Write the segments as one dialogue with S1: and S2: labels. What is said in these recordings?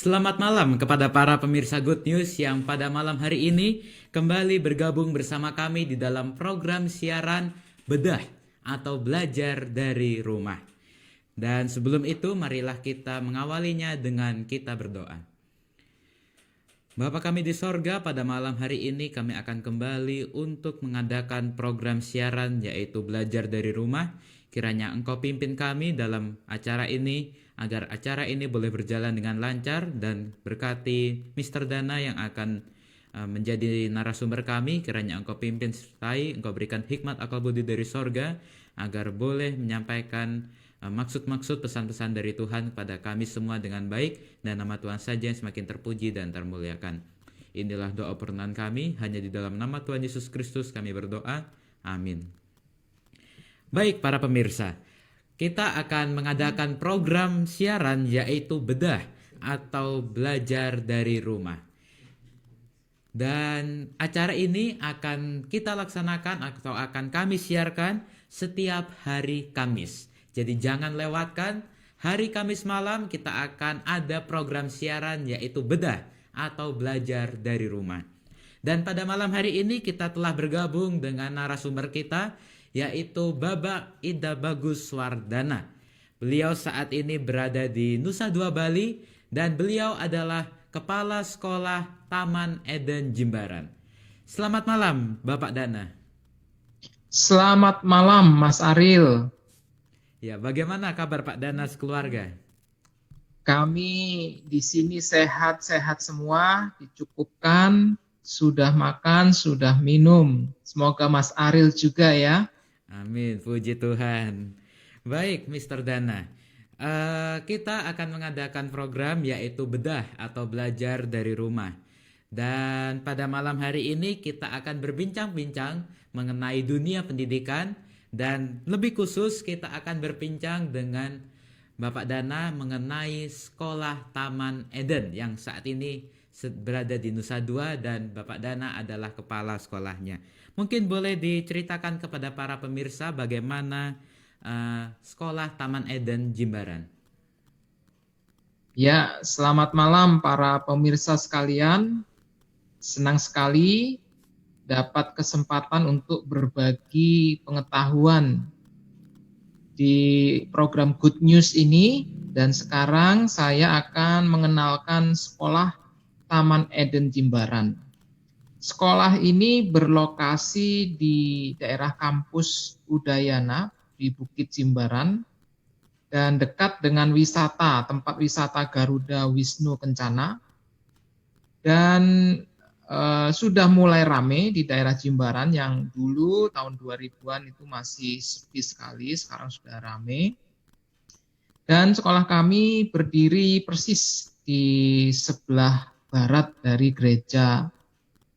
S1: Selamat malam kepada para pemirsa Good News yang pada malam hari ini kembali bergabung bersama kami di dalam program siaran Bedah atau Belajar dari Rumah. Dan sebelum itu marilah kita mengawalinya dengan kita berdoa. Bapa kami di sorga, pada malam hari ini kami akan kembali untuk mengadakan program siaran yaitu Belajar dari Rumah. Kiranya Engkau pimpin kami dalam acara ini, agar acara ini boleh berjalan dengan lancar, dan berkati Mr. Dana yang akan menjadi narasumber kami. Kiranya Engkau pimpin sertai, Engkau berikan hikmat akal budi dari sorga, agar boleh menyampaikan maksud-maksud pesan-pesan dari Tuhan kepada kami semua dengan baik, dan nama Tuhan saja yang semakin terpuji dan termuliakan. Inilah doa permohonan kami, hanya di dalam nama Tuhan Yesus Kristus kami berdoa. Amin. Baik para pemirsa, kita akan mengadakan program siaran yaitu Bedah atau Belajar dari Rumah. Dan acara ini akan kita laksanakan atau akan kami siarkan setiap hari Kamis. Jadi jangan lewatkan, hari Kamis malam kita akan ada program siaran yaitu Bedah atau Belajar dari Rumah. Dan pada malam hari ini kita telah bergabung dengan narasumber kita yaitu Bapak Ida Bagus Wardana. Beliau saat ini berada di Nusa Dua Bali dan beliau adalah Kepala Sekolah Taman Eden Jimbaran. Selamat malam Bapak Dana.
S2: Selamat malam Mas Ariel.
S1: Ya, bagaimana kabar Pak Dana sekeluarga?
S2: Kami di sini sehat-sehat semua, dicukupkan, sudah makan, sudah minum. Semoga Mas Ariel juga ya.
S1: Amin, puji Tuhan. Baik, Mr. Dana. Kita akan mengadakan program yaitu Bedah atau Belajar dari Rumah. Dan pada malam hari ini kita akan berbincang-bincang mengenai dunia pendidikan, dan lebih khusus kita akan berbincang dengan Bapak Dana mengenai Sekolah Taman Eden yang saat ini berada di Nusa Dua, dan Bapak Dana adalah kepala sekolahnya. Mungkin boleh diceritakan kepada para pemirsa bagaimana Sekolah Taman Eden Jimbaran.
S2: Ya, selamat malam para pemirsa sekalian. Senang sekali dapat kesempatan untuk berbagi pengetahuan di program Good News ini. Dan sekarang saya akan mengenalkan Sekolah Taman Eden Jimbaran. Sekolah ini berlokasi di daerah kampus Udayana di Bukit Jimbaran dan dekat dengan tempat wisata Garuda Wisnu Kencana, dan sudah mulai rame di daerah Jimbaran yang dulu tahun 2000-an itu masih sepi sekali, sekarang sudah rame. Dan sekolah kami berdiri persis di sebelah barat dari gereja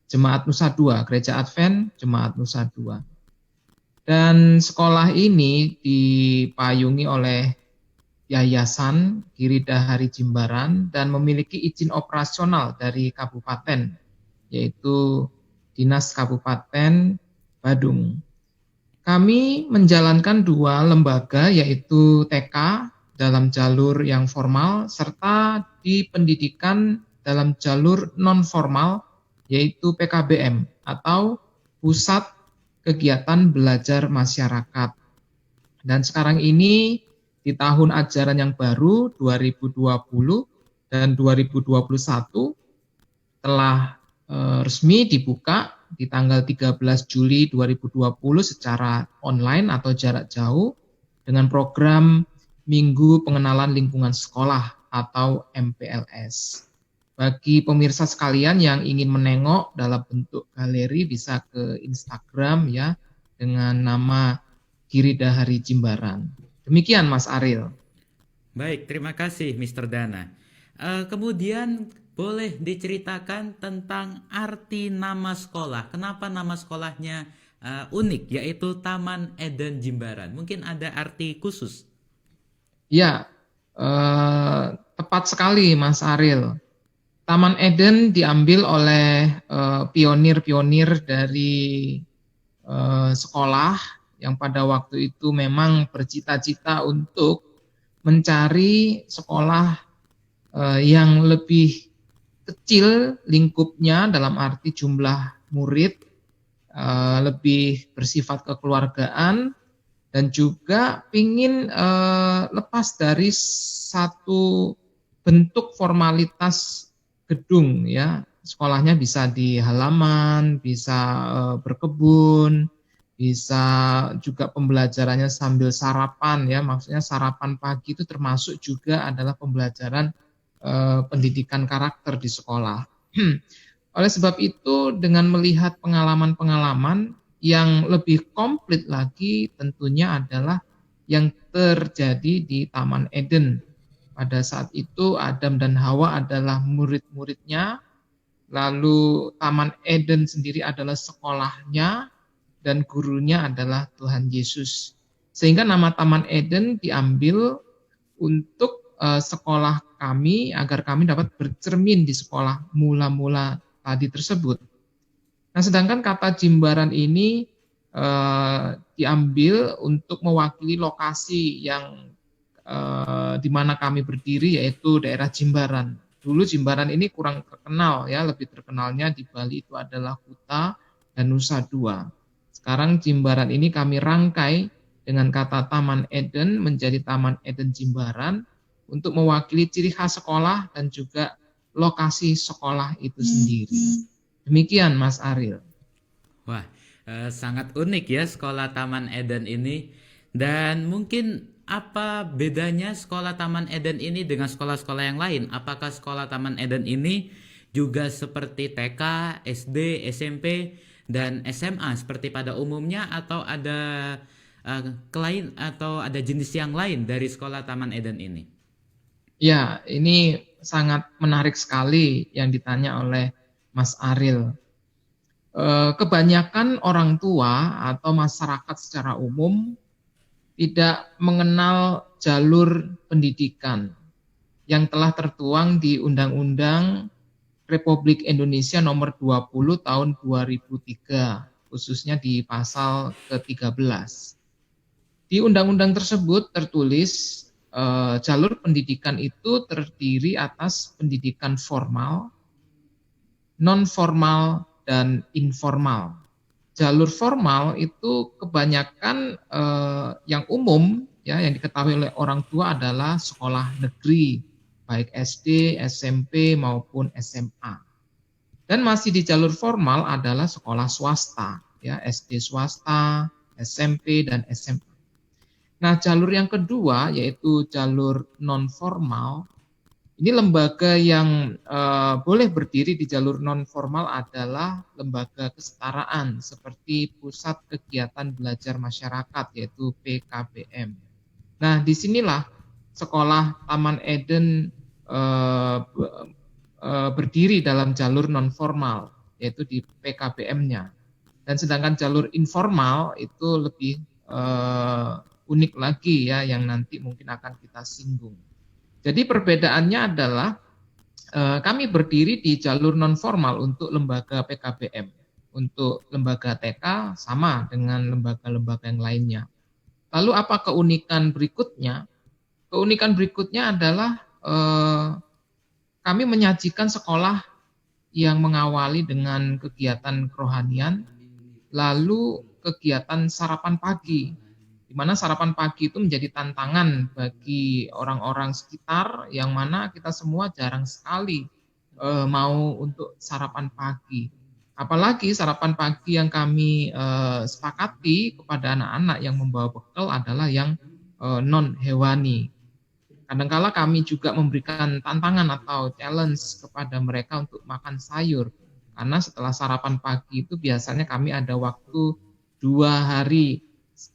S2: Jemaat Nusa Dua, Gereja Advent Jemaat Nusa Dua. Dan sekolah ini dipayungi oleh Yayasan Giridahari Jimbaran dan memiliki izin operasional dari kabupaten, yaitu Dinas Kabupaten Badung. Kami menjalankan 2 lembaga, yaitu TK dalam jalur yang formal serta di pendidikan dalam jalur non-formal, yaitu PKBM atau Pusat Kegiatan Belajar Masyarakat. Dan sekarang ini di tahun ajaran yang baru 2020 dan 2021 telah resmi dibuka di tanggal 13 Juli 2020 secara online atau jarak jauh dengan program Minggu Pengenalan Lingkungan Sekolah atau MPLS. Bagi pemirsa sekalian yang ingin menengok dalam bentuk galeri bisa ke Instagram ya dengan nama Giridahari Jimbaran. Demikian Mas Ariel.
S1: Baik, terima kasih Mr. Dana. Kemudian boleh diceritakan tentang arti nama sekolah. Kenapa nama sekolahnya unik, yaitu Taman Eden Jimbaran? Mungkin ada arti khusus.
S2: Ya, tepat sekali Mas Ariel. Taman Eden diambil oleh pionir-pionir dari sekolah yang pada waktu itu memang bercita-cita untuk mencari sekolah yang lebih kecil lingkupnya dalam arti jumlah murid, lebih bersifat kekeluargaan, dan juga ingin lepas dari satu bentuk formalitas gedung ya. Sekolahnya bisa di halaman, bisa berkebun, bisa juga pembelajarannya sambil sarapan ya. Maksudnya sarapan pagi itu termasuk juga adalah pembelajaran pendidikan karakter di sekolah. Oleh sebab itu, dengan melihat pengalaman-pengalaman yang lebih komplit lagi tentunya adalah yang terjadi di Taman Eden. Pada saat itu Adam dan Hawa adalah murid-muridnya, lalu Taman Eden sendiri adalah sekolahnya, dan gurunya adalah Tuhan Yesus. Sehingga nama Taman Eden diambil untuk sekolah kami agar kami dapat bercermin di sekolah mula-mula tadi tersebut. Nah, sedangkan kata Jimbaran ini diambil untuk mewakili lokasi yang di mana kami berdiri, yaitu daerah Jimbaran. Dulu Jimbaran ini kurang terkenal ya, lebih terkenalnya di Bali itu adalah Kuta dan Nusa Dua. Sekarang Jimbaran ini kami rangkai dengan kata Taman Eden menjadi Taman Eden Jimbaran untuk mewakili ciri khas sekolah dan juga lokasi sekolah itu sendiri. Demikian Mas Ariel.
S1: Wah, sangat unik ya sekolah Taman Eden ini. Dan mungkin apa bedanya sekolah Taman Eden ini dengan sekolah-sekolah yang lain? Apakah sekolah Taman Eden ini juga seperti TK, SD, SMP, dan SMA seperti pada umumnya, atau ada lain atau ada jenis yang lain dari sekolah Taman Eden ini?
S2: Ya, ini sangat menarik sekali yang ditanya oleh Mas Ariel. Kebanyakan orang tua atau masyarakat secara umum tidak mengenal jalur pendidikan yang telah tertuang di Undang-Undang Republik Indonesia Nomor 20 Tahun 2003, khususnya di pasal ke-13. Di undang-undang tersebut tertulis jalur pendidikan itu terdiri atas pendidikan formal, non formal, dan informal. Jalur formal itu kebanyakan yang umum ya, yang diketahui oleh orang tua adalah sekolah negeri, baik SD, SMP maupun SMA. Dan masih di jalur formal adalah sekolah swasta, ya SD swasta, SMP dan SMA. Nah, jalur yang kedua yaitu jalur non formal. Ini lembaga yang boleh berdiri di jalur non formal adalah lembaga kesetaraan seperti Pusat Kegiatan Belajar Masyarakat yaitu PKBM. Nah, disinilah sekolah Taman Eden berdiri dalam jalur non formal yaitu di PKBM-nya. Dan sedangkan jalur informal itu lebih unik lagi ya, yang nanti mungkin akan kita singgung. Jadi perbedaannya adalah kami berdiri di jalur non formal untuk lembaga PKBM. Untuk lembaga TK sama dengan lembaga-lembaga yang lainnya. Lalu apa keunikan berikutnya? Keunikan berikutnya adalah kami menyajikan sekolah yang mengawali dengan kegiatan kerohanian, lalu kegiatan sarapan pagi, di mana sarapan pagi itu menjadi tantangan bagi orang-orang sekitar, yang mana kita semua jarang sekali mau untuk sarapan pagi. Apalagi sarapan pagi yang kami sepakati kepada anak-anak yang membawa bekal adalah yang non hewani. Kadangkala kami juga memberikan tantangan atau challenge kepada mereka untuk makan sayur. Karena setelah sarapan pagi itu biasanya kami ada waktu 2 hari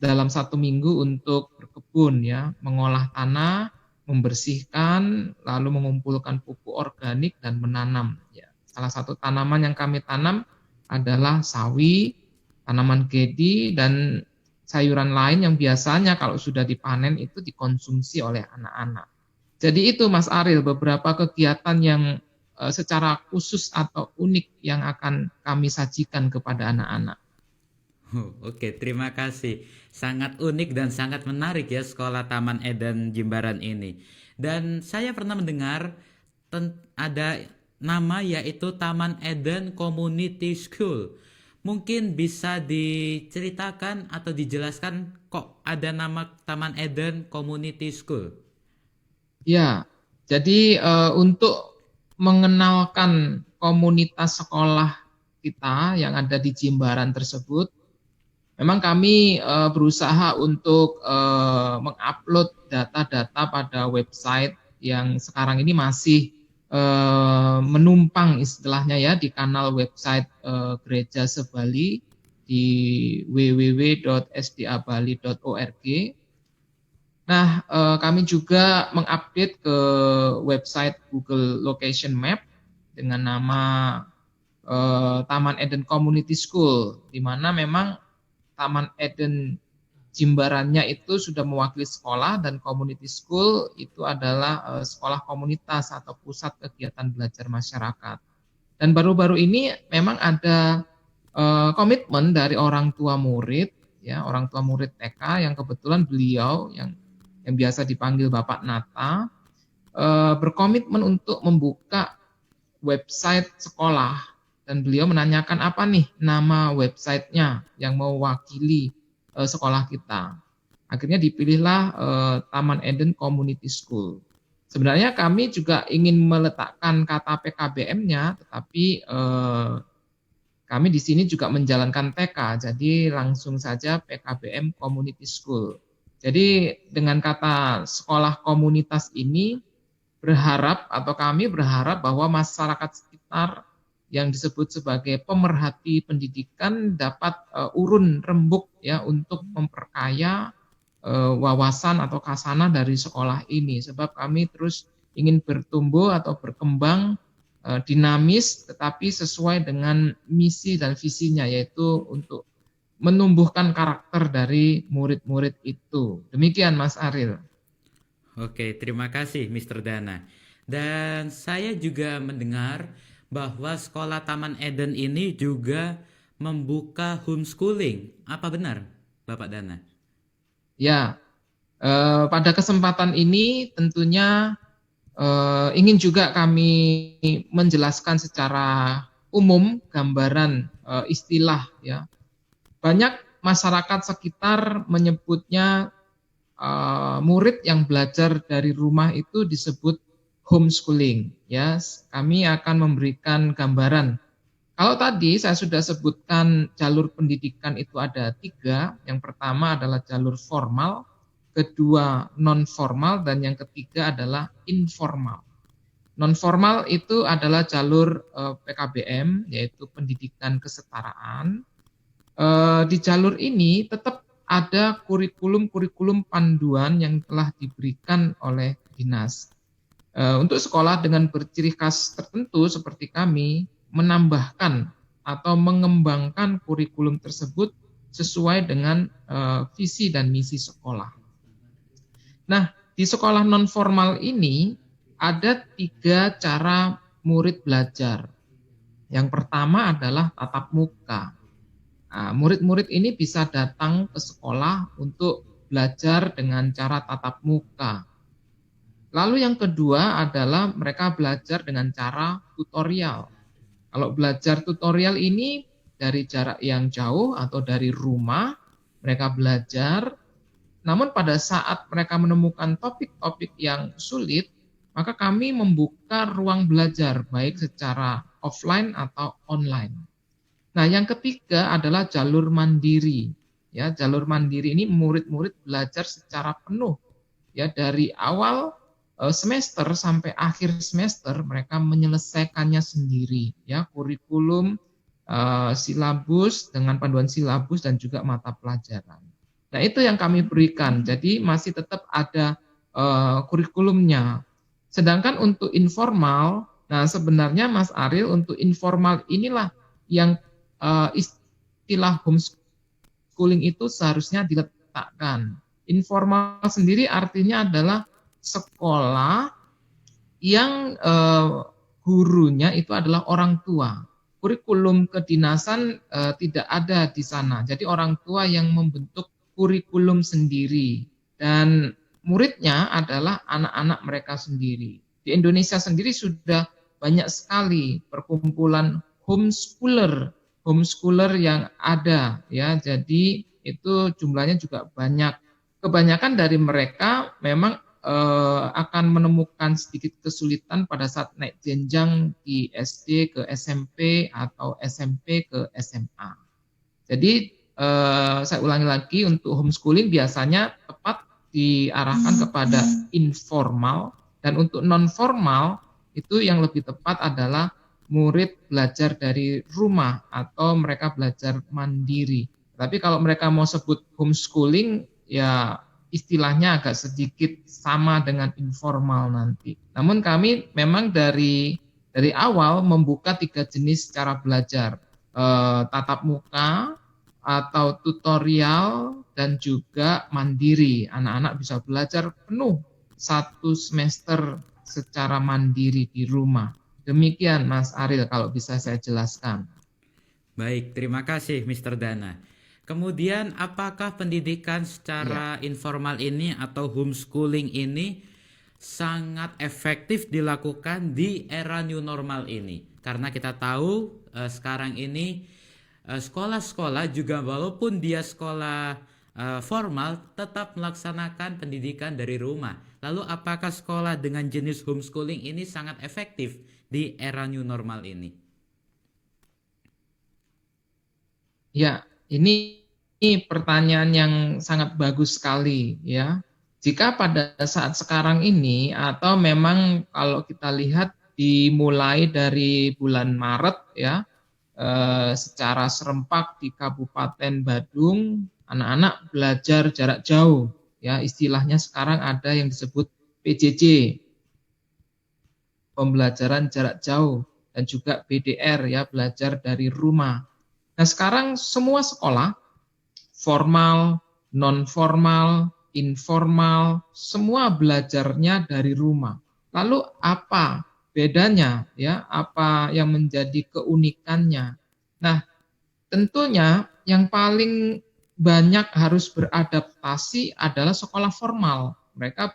S2: dalam 1 minggu untuk berkebun ya, mengolah tanah, membersihkan, lalu mengumpulkan pupuk organik dan menanam. Ya. Salah satu tanaman yang kami tanam adalah sawi, tanaman gedi, dan sayuran lain yang biasanya kalau sudah dipanen itu dikonsumsi oleh anak-anak. Jadi itu Mas Ariel beberapa kegiatan yang secara khusus atau unik yang akan kami sajikan kepada anak-anak.
S1: Oke, terima kasih. Sangat unik dan sangat menarik ya sekolah Taman Eden Jimbaran ini. Dan saya pernah mendengar ada nama yaitu Taman Eden Community School. Mungkin bisa diceritakan atau dijelaskan kok ada nama Taman Eden Community School?
S2: Ya, jadi untuk mengenalkan komunitas sekolah kita yang ada di Jimbaran tersebut, memang kami berusaha untuk mengupload data-data pada website yang sekarang ini masih menumpang istilahnya ya di kanal website Gereja Sebali di www.sdabali.org. Nah, kami juga mengupdate ke website Google Location Map dengan nama Taman Eden Community School, di mana memang Taman Eden Jimbarannya itu sudah mewakili sekolah, dan community school itu adalah sekolah komunitas atau pusat kegiatan belajar masyarakat. Dan baru-baru ini memang ada komitmen dari orang tua murid, ya orang tua murid TK yang kebetulan beliau yang biasa dipanggil Bapak Nata berkomitmen untuk membuka website sekolah, dan beliau menanyakan apa nih nama websitenya yang mewakili sekolah kita. Akhirnya dipilihlah Taman Eden Community School. Sebenarnya kami juga ingin meletakkan kata PKBM-nya, tetapi kami di sini juga menjalankan TK, jadi langsung saja PKBM Community School. Jadi dengan kata sekolah komunitas ini kami berharap bahwa masyarakat sekitar yang disebut sebagai pemerhati pendidikan dapat urun rembuk ya untuk memperkaya wawasan atau khasanah dari sekolah ini, sebab kami terus ingin bertumbuh atau berkembang dinamis tetapi sesuai dengan misi dan visinya, yaitu untuk menumbuhkan karakter dari murid-murid itu. Demikian Mas Ariel.
S1: Oke, terima kasih Mr. Dana. Dan saya juga mendengar bahwa sekolah Taman Eden ini juga membuka homeschooling. Apa benar, Bapak Dana?
S2: Ya, pada kesempatan ini tentunya ingin juga kami menjelaskan secara umum gambaran istilah ya. Banyak masyarakat sekitar menyebutnya murid yang belajar dari rumah itu disebut homeschooling ya. Kami akan memberikan gambaran. Kalau tadi saya sudah sebutkan jalur pendidikan itu ada 3. Yang pertama adalah jalur formal, kedua non formal, dan yang ketiga adalah informal. Non formal itu adalah jalur PKBM, yaitu pendidikan kesetaraan. Di jalur ini tetap ada kurikulum panduan yang telah diberikan oleh dinas. Untuk sekolah dengan berciri khas tertentu seperti kami, menambahkan atau mengembangkan kurikulum tersebut sesuai dengan visi dan misi sekolah. Nah, di sekolah non formal ini ada 3 cara murid belajar. Yang pertama adalah tatap muka. Nah, murid-murid ini bisa datang ke sekolah untuk belajar dengan cara tatap muka. Lalu yang kedua adalah mereka belajar dengan cara tutorial. Kalau belajar tutorial ini dari jarak yang jauh atau dari rumah, mereka belajar. Namun pada saat mereka menemukan topik-topik yang sulit, maka kami membuka ruang belajar baik secara offline atau online. Nah, yang ketiga adalah jalur mandiri. Ya, jalur mandiri ini murid-murid belajar secara penuh. Ya, dari awal semester sampai akhir semester mereka menyelesaikannya sendiri. Ya, kurikulum, silabus dengan panduan silabus dan juga mata pelajaran. Nah, itu yang kami berikan. Jadi masih tetap ada kurikulumnya. Sedangkan untuk informal, nah sebenarnya Mas Ariel, untuk informal inilah yang istilah homeschooling itu seharusnya diletakkan. Informal sendiri artinya adalah sekolah yang gurunya itu adalah orang tua. Kurikulum kedinasan tidak ada di sana. Jadi orang tua yang membentuk kurikulum sendiri, dan muridnya adalah anak-anak mereka sendiri. Di Indonesia sendiri sudah banyak sekali perkumpulan homeschooler yang ada ya. Jadi itu jumlahnya juga banyak. Kebanyakan dari mereka memang akan menemukan sedikit kesulitan pada saat naik jenjang di SD ke SMP atau SMP ke SMA. Jadi saya ulangi lagi, untuk homeschooling biasanya tepat diarahkan kepada informal, dan untuk non formal itu yang lebih tepat adalah murid belajar dari rumah atau mereka belajar mandiri. Tapi kalau mereka mau sebut homeschooling, ya istilahnya agak sedikit sama dengan informal nanti. Namun kami memang dari awal membuka 3 jenis cara belajar, tatap muka atau tutorial dan juga mandiri. Anak-anak bisa belajar penuh 1 semester secara mandiri di rumah. Demikian Mas Ariel kalau bisa saya jelaskan.
S1: Baik, terima kasih Mr. Dana. Kemudian apakah pendidikan secara informal ini atau homeschooling ini sangat efektif dilakukan di era new normal ini? Karena kita tahu sekarang ini sekolah-sekolah juga walaupun dia sekolah formal tetap melaksanakan pendidikan dari rumah. Lalu apakah sekolah dengan jenis homeschooling ini sangat efektif di era new normal ini?
S2: Ya, ini pertanyaan yang sangat bagus sekali ya. Jika pada saat sekarang ini atau memang kalau kita lihat dimulai dari bulan Maret ya, secara serempak di Kabupaten Badung, anak-anak belajar jarak jauh ya, istilahnya sekarang ada yang disebut PJJ, pembelajaran jarak jauh, dan juga BDR ya, belajar dari rumah. Nah, sekarang semua sekolah formal, non formal, informal, semua belajarnya dari rumah. Lalu apa bedanya ya, apa yang menjadi keunikannya? Nah, tentunya yang paling banyak harus beradaptasi adalah sekolah formal. Mereka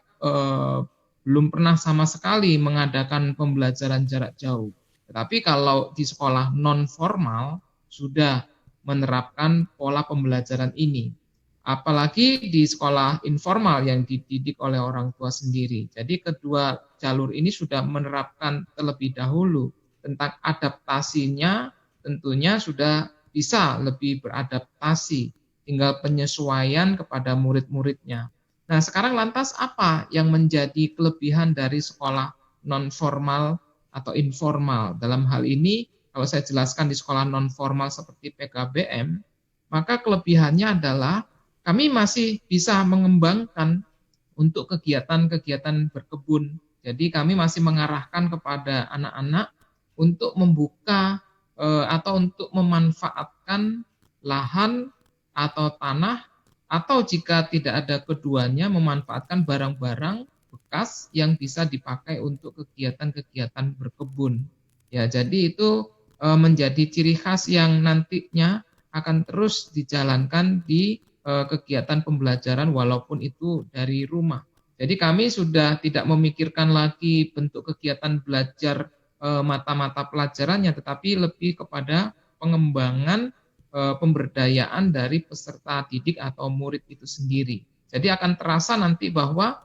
S2: belum pernah sama sekali mengadakan pembelajaran jarak jauh. Tetapi kalau di sekolah non formal sudah menerapkan pola pembelajaran ini. Apalagi di sekolah informal yang dididik oleh orang tua sendiri. Jadi kedua jalur ini sudah menerapkan terlebih dahulu tentang adaptasinya, tentunya sudah bisa lebih beradaptasi, tinggal penyesuaian kepada murid-muridnya. Nah, sekarang lantas apa yang menjadi kelebihan dari sekolah non formal atau informal? Dalam hal ini, kalau saya jelaskan di sekolah non formal seperti PKBM, maka kelebihannya adalah kami masih bisa mengembangkan untuk kegiatan-kegiatan berkebun. Jadi kami masih mengarahkan kepada anak-anak untuk membuka atau untuk memanfaatkan lahan atau tanah, atau jika tidak ada keduanya, memanfaatkan barang-barang bekas yang bisa dipakai untuk kegiatan-kegiatan berkebun. Ya, jadi itu menjadi ciri khas yang nantinya akan terus dijalankan di kegiatan pembelajaran walaupun itu dari rumah. Jadi kami sudah tidak memikirkan lagi bentuk kegiatan belajar mata-mata pelajarannya, tetapi lebih kepada pengembangan pemberdayaan dari peserta didik atau murid itu sendiri. Jadi akan terasa nanti bahwa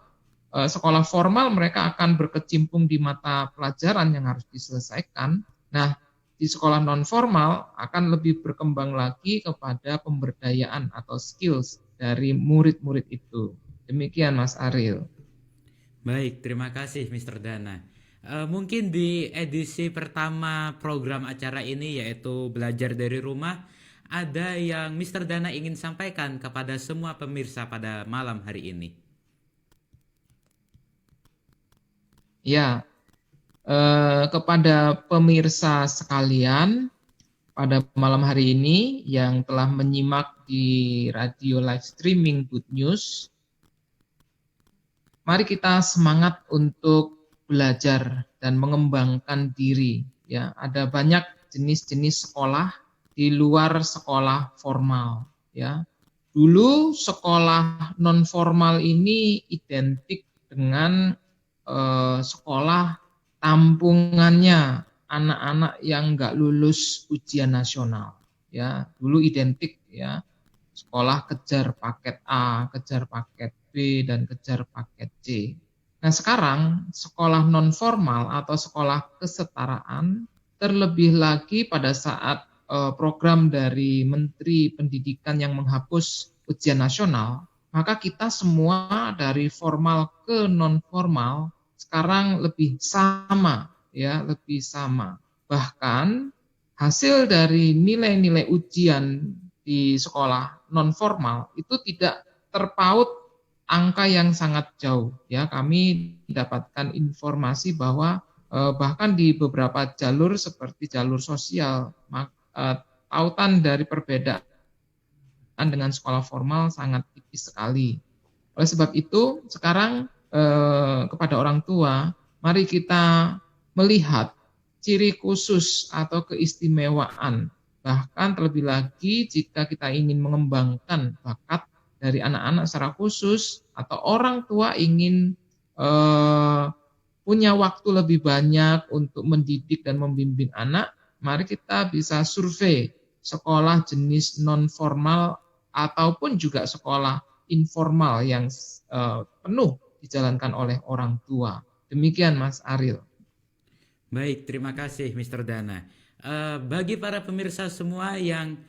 S2: sekolah formal mereka akan berkecimpung di mata pelajaran yang harus diselesaikan. Nah, di sekolah non formal akan lebih berkembang lagi kepada pemberdayaan atau skills dari murid-murid itu. Demikian Mas Ariel.
S1: Baik, terima kasih Mr. Dana. Mungkin di edisi pertama program acara ini yaitu belajar dari rumah, ada yang Mr. Dana ingin sampaikan kepada semua pemirsa pada malam hari ini.
S2: Ya, kepada pemirsa sekalian, pada malam hari ini yang telah menyimak di radio live streaming Good News, mari kita semangat untuk belajar dan mengembangkan diri. Ya, ada banyak jenis-jenis sekolah di luar sekolah formal. Ya, dulu sekolah non formal ini identik dengan sekolah tampungannya anak-anak yang nggak lulus ujian nasional. Ya, dulu identik ya, sekolah kejar paket A, kejar paket B, dan kejar paket C. Nah, sekarang sekolah non formal atau sekolah kesetaraan, terlebih lagi pada saat program dari Menteri Pendidikan yang menghapus ujian nasional, maka kita semua dari formal ke non formal sekarang lebih sama, ya, lebih sama. Bahkan hasil dari nilai-nilai ujian di sekolah non formal itu tidak terpaut angka yang sangat jauh, ya. Kami dapatkan informasi bahwa bahkan di beberapa jalur seperti jalur sosial, tautan dari perbedaan dengan sekolah formal sangat tipis sekali. Oleh sebab itu, sekarang kepada orang tua, mari kita melihat ciri khusus atau keistimewaan. Bahkan terlebih lagi jika kita ingin mengembangkan bakat dari anak-anak secara khusus, atau orang tua ingin punya waktu lebih banyak untuk mendidik dan membimbing anak, mari kita bisa survei sekolah jenis non-formal ataupun juga sekolah informal yang penuh dijalankan oleh orang tua. Demikian Mas Ariel.
S1: Baik, terima kasih Mr. Dana. Bagi para pemirsa semua yang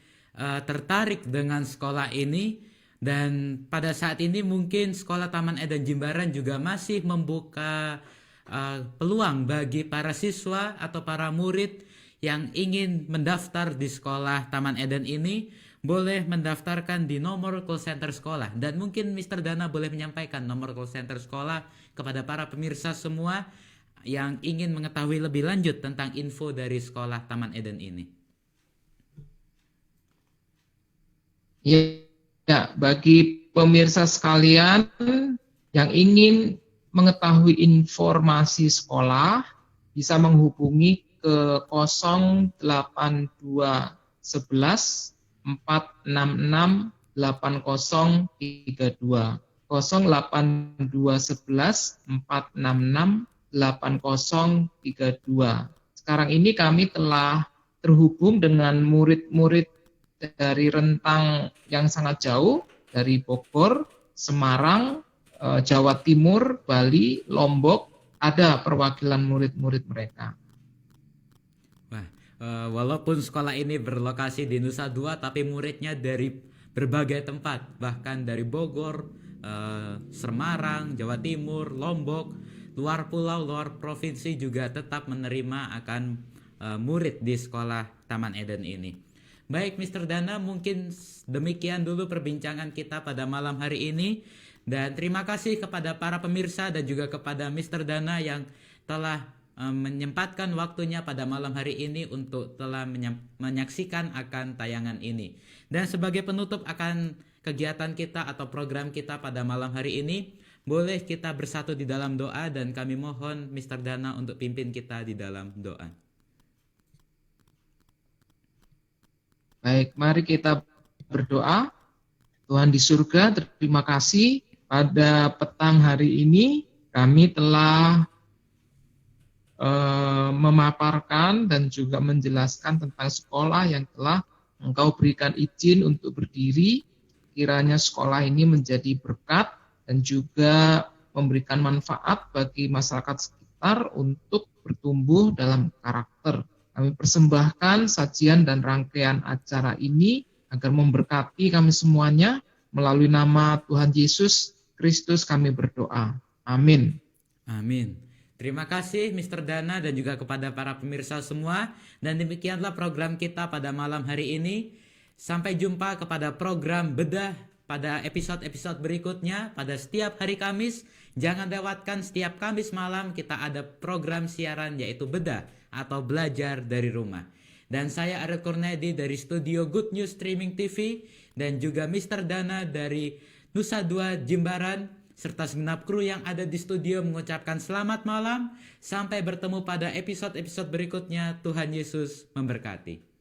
S1: tertarik dengan sekolah ini, dan pada saat ini mungkin Sekolah Taman Eden Jimbaran juga masih membuka peluang bagi para siswa atau para murid yang ingin mendaftar di Sekolah Taman Eden ini, boleh mendaftarkan di nomor call center sekolah. Dan mungkin Mr. Dana boleh menyampaikan nomor call center sekolah kepada para pemirsa semua yang ingin mengetahui lebih lanjut tentang info dari Sekolah Taman Eden ini.
S2: Ya, bagi pemirsa sekalian yang ingin mengetahui informasi sekolah, bisa menghubungi ke 08211 466 8032. 08211 466 8032. Sekarang ini kami telah terhubung dengan murid-murid dari rentang yang sangat jauh, dari Bogor, Semarang, Jawa Timur, Bali, Lombok, ada perwakilan murid-murid mereka.
S1: Wah, walaupun sekolah ini berlokasi di Nusa Dua, tapi muridnya dari berbagai tempat, bahkan dari Bogor, Semarang, Jawa Timur, Lombok, luar pulau, luar provinsi juga tetap menerima akan murid di Sekolah Taman Eden ini. Baik Mr. Dana, mungkin demikian dulu perbincangan kita pada malam hari ini. Dan terima kasih kepada para pemirsa dan juga kepada Mr. Dana yang telah menyempatkan waktunya pada malam hari ini untuk telah menyaksikan akan tayangan ini. Dan sebagai penutup akan kegiatan kita atau program kita pada malam hari ini, boleh kita bersatu di dalam doa, dan kami mohon Mr. Dana untuk pimpin kita di dalam doa.
S2: Baik, mari kita berdoa. Tuhan di surga, terima kasih pada petang hari ini kami telah memaparkan dan juga menjelaskan tentang sekolah yang telah Engkau berikan izin untuk berdiri. Kiranya sekolah ini menjadi berkat dan juga memberikan manfaat bagi masyarakat sekitar untuk bertumbuh dalam karakter. Kami persembahkan sajian dan rangkaian acara ini agar memberkati kami semuanya. Melalui nama Tuhan Yesus Kristus kami berdoa. Amin.
S1: Amin. Terima kasih Mr. Dana dan juga kepada para pemirsa semua. Dan demikianlah program kita pada malam hari ini. Sampai jumpa kepada program Bedah pada episode-episode berikutnya pada setiap hari Kamis. Jangan lewatkan, setiap Kamis malam kita ada program siaran yaitu Bedah atau Belajar dari Rumah. Dan saya Ariel Kurnedi dari studio Good News Streaming TV, dan juga Mr. Dana dari Nusa Dua Jimbaran, serta segenap kru yang ada di studio mengucapkan selamat malam. Sampai bertemu pada episode-episode berikutnya. Tuhan Yesus memberkati.